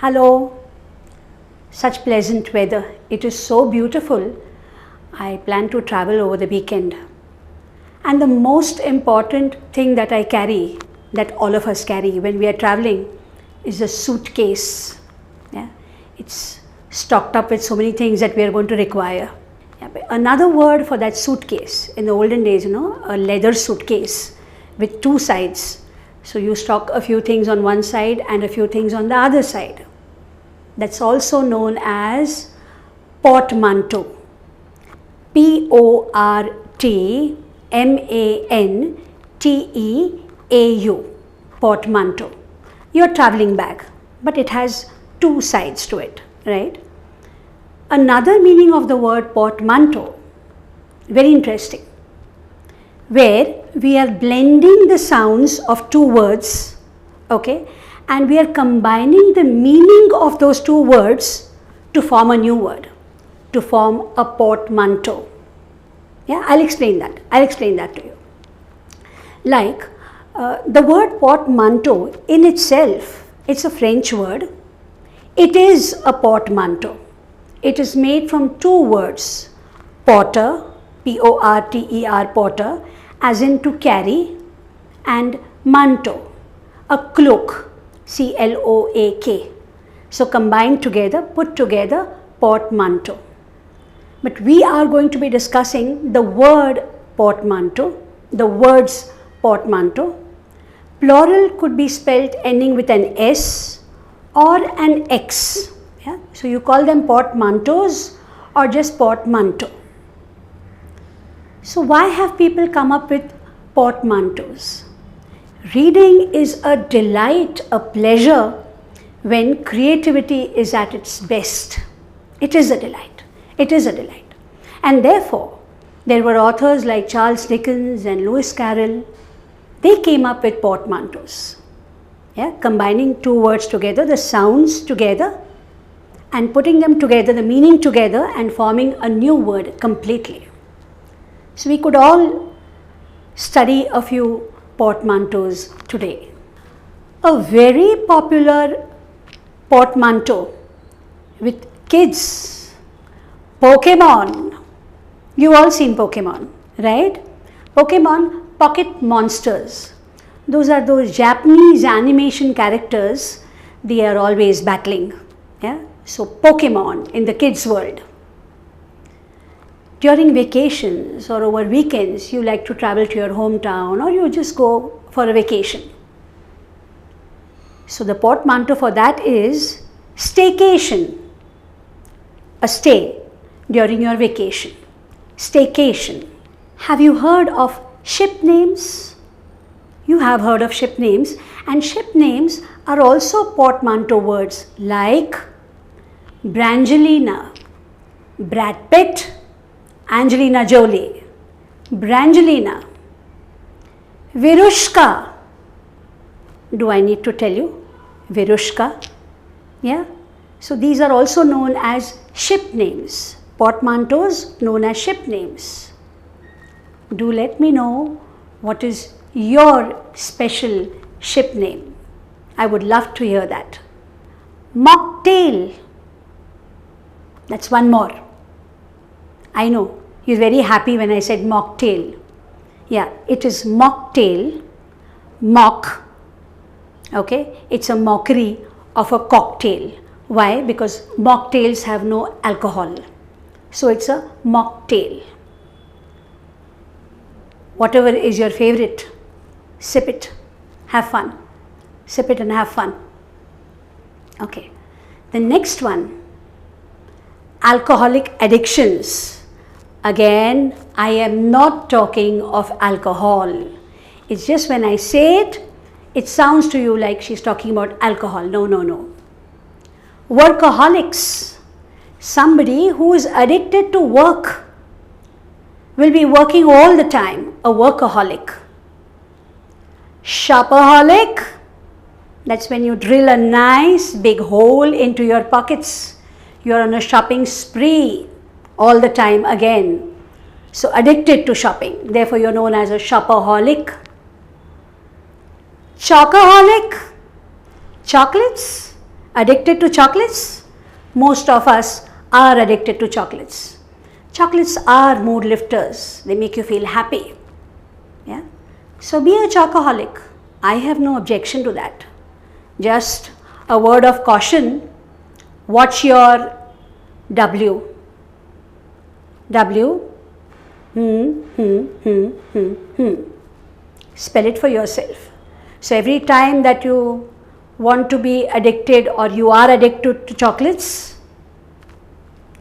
Hello, such pleasant weather. It is so beautiful. I plan to travel over the weekend. And the most important thing that I carry, that all of us carry when we are traveling, is a suitcase. Yeah? It's stocked up with so many things that we are going to require. Yeah, another word for that suitcase, in the olden days, a leather suitcase with two sides. So you stock a few things on one side and a few things on the other side. That's also known as portmanteau. Portmanteau. Portmanteau. Your traveling bag, but it has two sides to it, right? Another meaning of the word portmanteau, very interesting, where we are blending the sounds of two words, okay, and we are combining the meaning of those two words to form a new word, to form a portmanteau. Yeah, I'll explain that to you. Like the word portmanteau in itself, it's a French word. It is a portmanteau. It is made from two words, porter, P-O-R-T-E-R, porter, as in to carry, and manteau, a cloak, C-L-O-A-K. So combined together, put together, portmanteau. But we are going to be discussing the word portmanteau, the words portmanteau. Plural could be spelled ending with an S or an X. Yeah? So you call them portmanteaus or just portmanteau. So why have people come up with portmanteaus? Reading is a delight, a pleasure when creativity is at its best. It is a delight. It is a delight. And therefore, there were authors like Charles Dickens and Lewis Carroll. They came up with portmanteaus. Yeah? Combining two words together, the sounds together, and putting them together, the meaning together, and forming a new word completely. So we could all study a few portmanteaus today. A very popular portmanteau with kids, Pokemon. You all seen Pokemon, right? Pokemon pocket monsters. Those are those Japanese animation characters. They are always battling. Yeah? So Pokemon in the kids' world. During vacations or over weekends, you like to travel to your hometown or you just go for a vacation. So the portmanteau for that is staycation, a stay during your vacation, staycation. Have you heard of ship names? You have heard of ship names, and ship names are also portmanteau words like Brangelina, Brad Pitt, Angelina Jolie, Brangelina, Virushka. Do I need to tell you? Virushka. Yeah. So these are also known as ship names. Portmanteaus known as ship names. Do let me know what is your special ship name. I would love to hear that. Mocktail. That's one more. I know, you're very happy when I said mocktail. Yeah, it is mocktail, mock, okay? It's a mockery of a cocktail. Why? Because mocktails have no alcohol. So it's a mocktail. Whatever is your favorite, sip it, have fun. Sip it and have fun. Okay. The next one, alcoholic addictions. Again, I am not talking of alcohol. It's just when I say it, it sounds to you like she's talking about alcohol. No, no, no. Workaholics. Somebody who is addicted to work, will be working all the time, a workaholic. Shopaholic. That's when you drill a nice big hole into your pockets. You're on a shopping spree all the time again. So addicted to shopping. Therefore, you're known as a shopaholic. Chocoholic. Chocolates. Addicted to chocolates? Most of us are addicted to chocolates. Chocolates are mood lifters. They make you feel happy. Yeah. So be a chocoholic. I have no objection to that. Just a word of caution. Watch your W. W. Spell it for yourself. So every time that you want to be addicted or you are addicted to chocolates,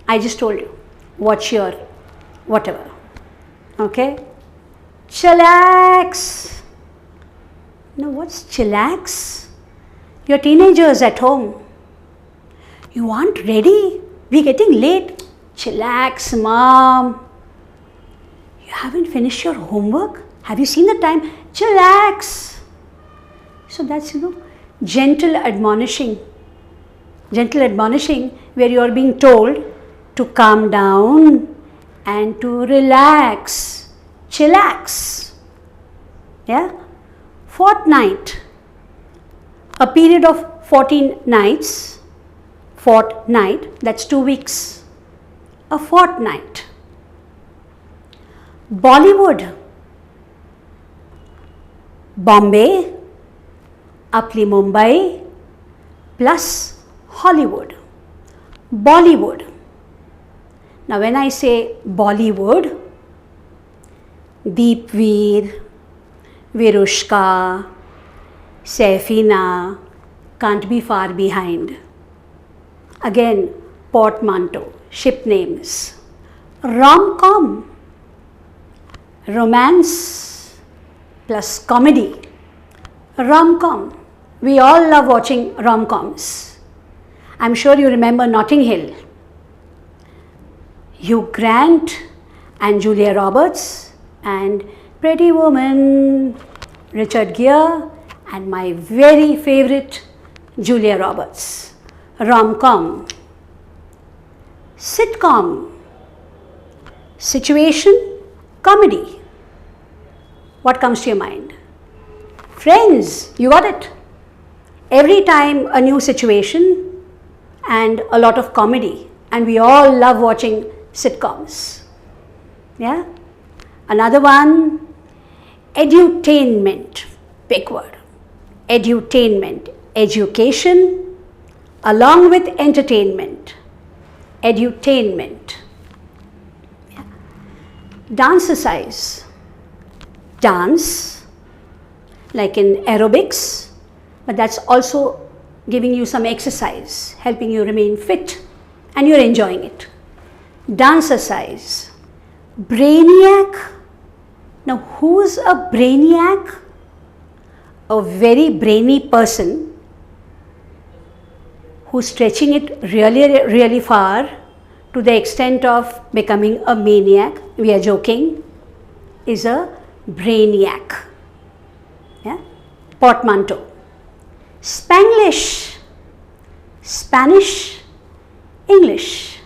I just told you, watch your whatever. Okay? Chillax. Now what's chillax? Your teenagers at home. You aren't ready? We're getting late. Chillax, mom. You haven't finished your homework? Have you seen the time? Chillax. So that's, gentle admonishing. Gentle admonishing where you are being told to calm down and to relax. Chillax. Yeah? Fortnight. A period of 14 nights. Fortnight, that's 2 weeks. A fortnight. Bollywood. Bombay, Upply Mumbai, plus Hollywood. Bollywood. Now when I say Bollywood, Deepveer, Virushka, Saifina can't be far behind. Again, portmanteau, ship names. Rom-com, romance plus comedy. Rom-com. We all love watching rom-coms. I'm sure you remember Notting Hill. Hugh Grant and Julia Roberts and Pretty Woman, Richard Gere and my very favorite Julia Roberts. Rom-com. Sitcom. Situation, comedy. What comes to your mind? Friends, you got it. Every time a new situation and a lot of comedy, and we all love watching sitcoms. Yeah? Another one, edutainment, big word. Edutainment, education along with entertainment. Edutainment. Yeah. Dance-a-size. Dance, like in aerobics, but that's also giving you some exercise, helping you remain fit, and you're enjoying it. Dance-a-size. Brainiac. Now, who's a brainiac? A very brainy person who's stretching it really far to the extent of becoming a maniac. We are joking. Is a brainiac. Yeah? Portmanteau. Spanglish. Spanish, English.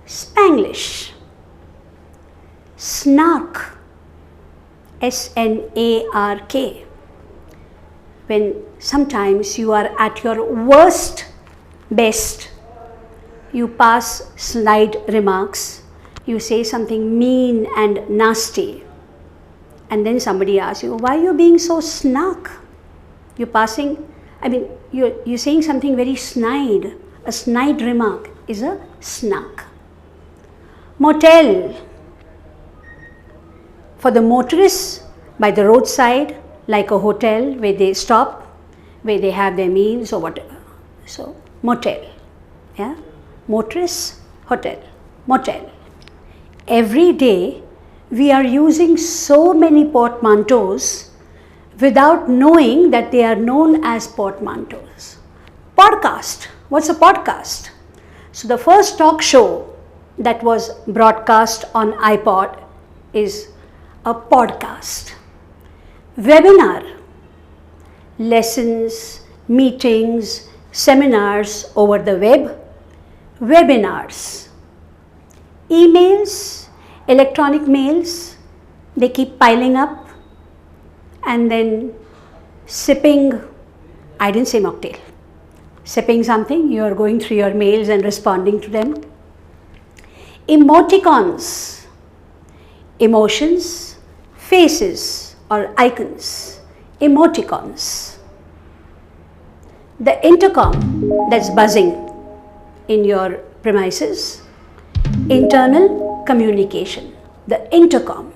Spanglish. Snark. S-N-A-R-K. When sometimes you are at your worst, best, you pass snide remarks, you say something mean and nasty, and then somebody asks you, why are you being so snark? You're saying something very snide. A snide remark is a snark. Motel. For the motorists by the roadside, like a hotel where they stop, where they have their meals or whatever. So, motel. Yeah? Motorists, hotel, motel. Every day, we are using so many portmanteaus without knowing that they are known as portmanteaus. Podcast. What's a podcast? So, the first talk show that was broadcast on iPod is a podcast. Webinar. Lessons, meetings, seminars over the web. Webinars. Emails, electronic mails, they keep piling up, and then sipping, I didn't say mocktail, sipping something, you are going through your mails and responding to them. Emoticons, emotions, faces or icons, emoticons. The intercom that's buzzing in your premises, internal communication, the intercom.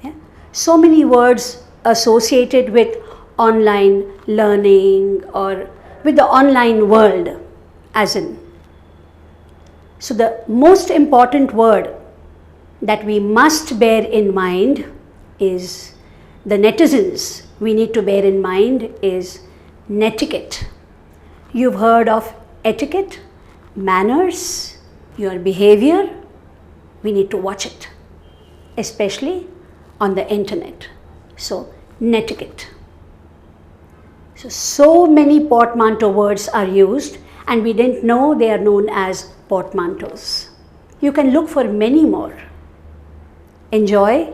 Yeah? So many words associated with online learning or with the online world, as in. So the most important word that we must bear in mind is, the netizens we need to bear in mind is netiquette. You've heard of etiquette, manners, your behavior. We need to watch it, especially on the internet. So netiquette. So many portmanteau words are used, and we didn't know they are known as portmanteaus. You can look for many more. Enjoy,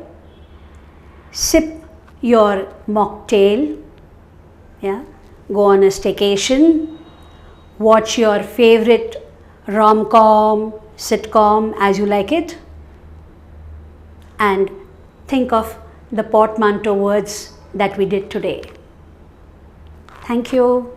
sip your mocktail, yeah? Go on a staycation, watch your favorite rom-com, sitcom as you like it, and think of the portmanteau words that we did today. Thank you.